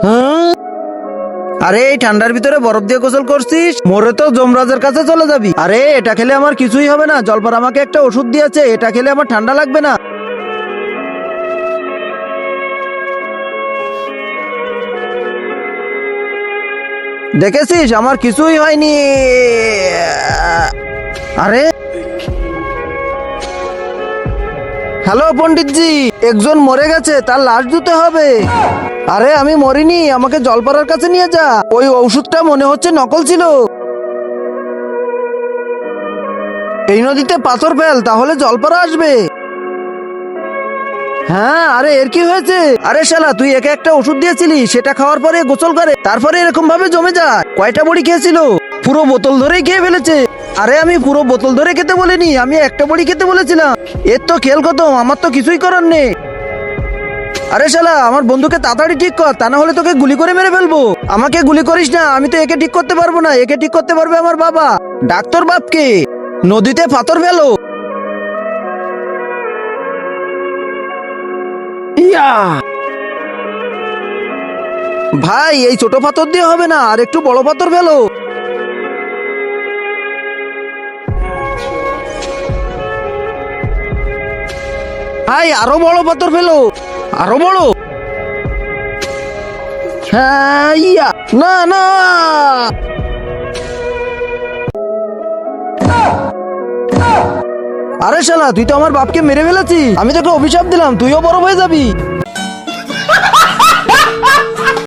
হ্যাঁ? আরে এই ঠান্ডার ভিতরে বরফ দিয়ে গোসল করছিস, মোরে তো যমরাজের কাছে চলে যাবি। আরে এটা খেলে আমার কিছুই হবে না, জলপার আমাকে একটা ওষুধ দিয়েছে, এটা খেলে আমার ঠান্ডা লাগবে না। দেখেছিস আমার কিছুই হয়নি। আরে হ্যালো পণ্ডিতজি, একজন মরে গেছে, তার লাশ ধুতে হবে। আরে আমি মরিনি, আমাকে জলপাড়ার কাছে নিয়ে যা। ওই ঔষধটা মনে হচ্ছে নকল ছিল। এই নদীতে পাথর ফেল, তাহলে জলপাড়া আসবে। হ্যাঁ, আরে এর কি হয়েছে? আরে শালা, তুই একে একটা ওষুধ দিয়েছিলি, সেটা খাওয়ার পরে গোসল করে, তারপরে এরকম ভাবে জমে যায়। কয়টা বড়ি খেয়েছিল? পুরো বোতল ধরেই খেয়ে ফেলেছে। আরে আমি পুরো বোতল ধরে খেতে বলিনি, আমি একটা বড়ি খেতে বলেছিলাম। এর তো খেল কত, আমার তো কিছুই করার নেই। আরে শালা, আমার বন্ধুকে তাড়াতাড়ি ঠিক কর, তা না হলে তোকে গুলি করে মেরে ফেলবো। আমাকে গুলি করিস না, আমি তো একে ঠিক করতে পারবো না, একে ঠিক করতে পারবে আমার বাবা। ডাক্তার বাপকে নদীতে পাথর ফেলো। ইয়া ভাই, এই ছোট পাথর দিয়ে হবে না, আর একটু বড় পাথর ফেলো। ভাই আরো বড় পাথর ফেলো, আরো বড়। হ্যাঁ, ইয়া না না। আরে শালা, তুই তো আমার বাপকে মেরে ফেলেছিস। আমি তোকে অভিশাপ দিলাম, তুইও বড় হয়ে যাবি।